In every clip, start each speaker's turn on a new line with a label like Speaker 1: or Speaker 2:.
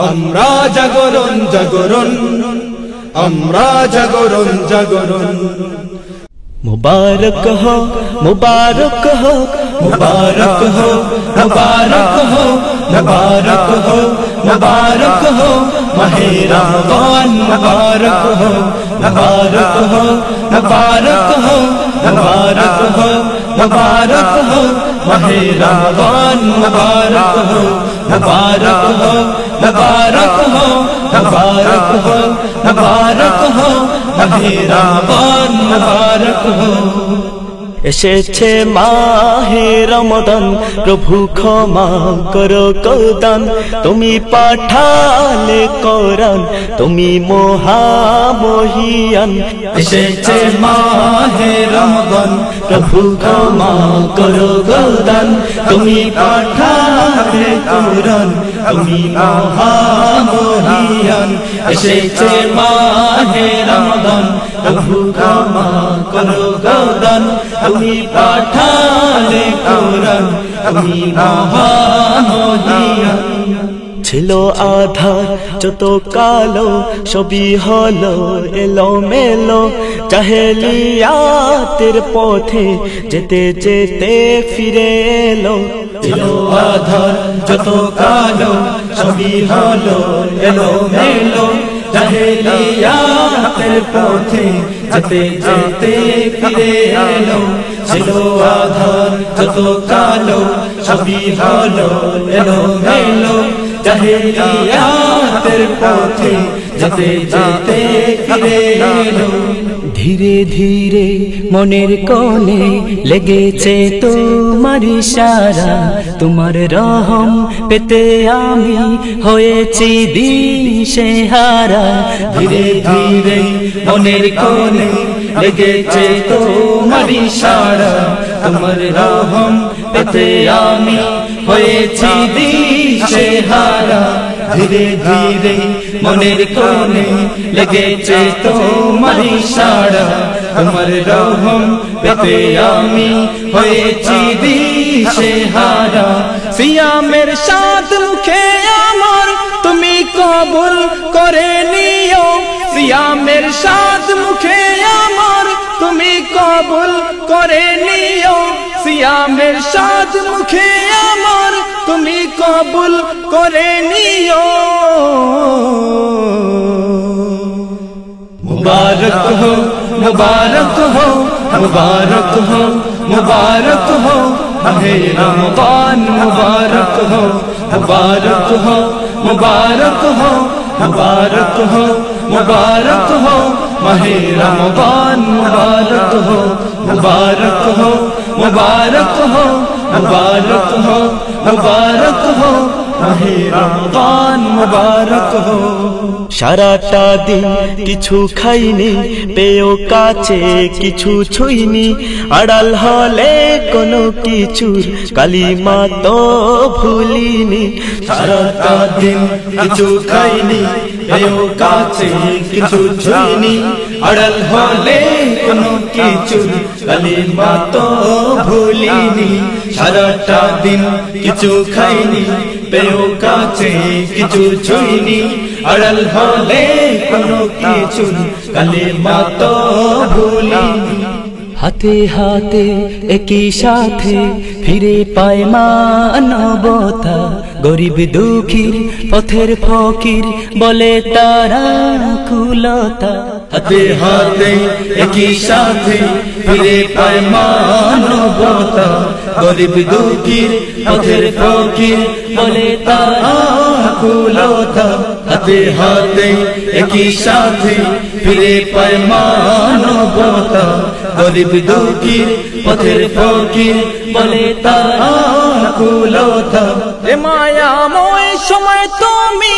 Speaker 1: আমরা জাগরণ জাগরণ, আমরা জাগরণ জাগরণ।
Speaker 2: मुबारक हो मुबारक हो
Speaker 1: मुबारक हो मुबारक हो मुबारक हो मुबारक हो माहे रमजान मुबारक हो मुबारक हो मुबारक हो मुबारक हो मुबारक हो माहे रमजान मुबारक हो मुबारक हो मुबारक हो मुबारक हो मुबारक हो माहे रमजान मुबारक हो।
Speaker 2: এসেছে মাহে রমজান, প্রভু ক্ষমা করো কদান। তুমি পাঠালে কোরআন, তুমি মহামহিয়ান।
Speaker 1: এসেছে মাহে রমজান, প্রভু ক্ষমা করো কদান। তুমি পাঠালে কোরআন, তুমি মহামহিয়ান। এসেছে মাহে রমজান, প্রভু ক্ষমা করো কদান। তুমি পাঠালে কোরআন, তুমি মহামহিয়ান।
Speaker 2: ছিল আধার যত কালো, সবই হলো এলোমেলো। জাহেলিয়াতের পথে যেতে যেতে ফিরে এলো।
Speaker 1: ছিল আধার যত কালো, সবই হলো এলোমেলো। জাহেলিয়াতের পথে যেতে যেতে ফিরে এলো। ছিল আধার যত কালো, সবই হলো এলোমেলো। জাহেলিয়াতের পথে যেতে যেতে ফিরে এলো।
Speaker 2: ধীরে ধীরে মনের কোণে লেগেছে তোমার ইশারা। তোমার রহম পেতে আমি হয়েছি দিশেহারা।
Speaker 1: ধীরে ধীরে মনের কোণে লেগেছে তোমার ইশারা। তোমার রহম পেতে আমি হয়েছি দিশেহারা। ধীরে ধীরে মনের কোণে লেগেছে তোমার ইশারা। তোমার রহম পেতে আমি হয়েছি দিশেহারা। সিয়ামের সাত মুখে আমার তুমি কবুল করে নিও। সিয়ামের সাত মুখে আমার তুমি কবুল করে নিও। সিয়ামের সাত মুখে আমার তুমি কবুল করে নিও। মুবারক হো মুবারক হো মুবারক হো মুবারক হো মাহে রমজান মুবারক হো মুবারক হো মুবারক হো মুবারক হো मुबारक हो माहे रमजान मुबारक हो मुबारक हो मुबारक हो मुबारक हो मुबारक हो माहे रमजान मुबारक हो।
Speaker 2: সারাটা দিন কিছু খাইনি, পেও কাছে কিছু ছুঁইনি। আড়াল হলে কোনো কিছুর কালিমা তো ভুলিনি।
Speaker 1: সারাটা দিন কিছু খাইনি, পেও কাছে কিছু ছুঁইনি। আড়াল হলে কোনো কিছুর কালিমা তো ভুলিনি। সারাটা দিন কিছু খাইনি, পেও কাছে কিছু ছুঁইনি। আড়াল হলে কোনো কিছুর কালিমা তো ভুলিনি।
Speaker 2: হাতে হাতে একই সাথে ফিরে পায় মানবতা। গরিব দুঃখীর পথের ফকির বলে তারা কুলতা।
Speaker 1: হাতে হাতে একই সাথে ফিরে পায় মানবতা। গরিব দুঃখীর পথের ফকির বলে তারা কুলতা। হাতে হাতে একই সাথে ফিরে পায় মানবতা। গরিব দুঃখীর পথের ফকির বলে তারা কুলতা।
Speaker 2: এ মায়াময় সময় তুমি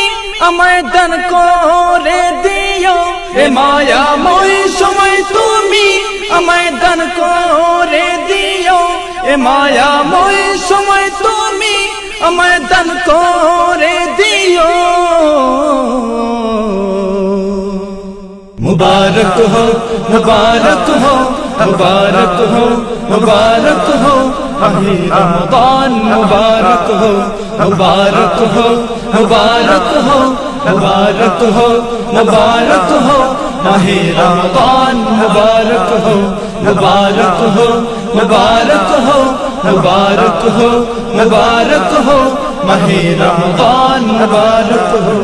Speaker 2: আমায় দান করে দিও।
Speaker 1: এ মায়াময় সময় তুমি আমায় দান করে দিও। এ মায়াময় সময় তুমি আমায় দান করে দিও। मुबारक हो मुबारक हो मुबारक हो मुबारक हो माहे रमजान मुबारक हो मुबारक हो मुबारक हो मुबारक हो मुबारक हो माहे रमजान मुबारक हो मुबारक हो मुबारक हो मुबारक हो मुबारक हो माहे रमजान मुबारक हो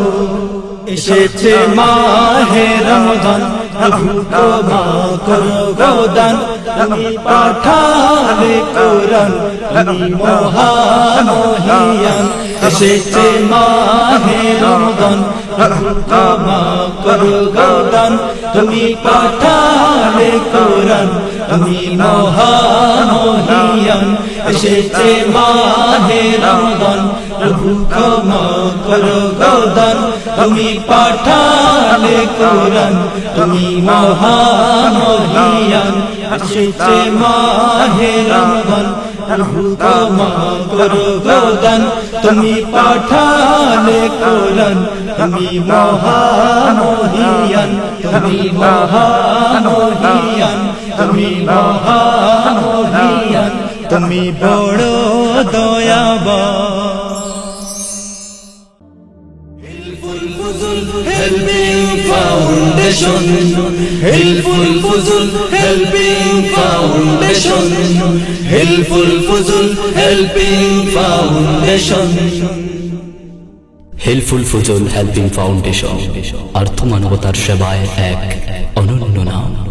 Speaker 1: এসেছে মাহে রমজান প্রভু ক্ষমা করো গোদান তুমি পাঠালে কোরআন তুমি মহামহিয়ান এসেছে মাহে রমজান প্রভু ক্ষমা করো গোদান তুমি পাঠালে কোরআন তুমি মহামহিয়ান এসেছে মাহে রমজান প্রভু ক্ষমা করো গোদান তুমি পাঠালে কোরআন তুমি মহামহিয়ান এসেছে মাহে রমজান প্রভু ক্ষমা করো গোদান তুমি পাঠালে কোরআন তুমি মহামহিয়ান তুমি মহামহিয়ান তুমি মহামহিয়ান তুমি বড় দয়াবান Helping Foundation, Helpful Fuzul Helping Foundation, Helpful Fuzul Helping Foundation.
Speaker 3: Helpful Fuzul Helping Foundation আর্থ মানবতার সেবায় এক অনন্য নাম।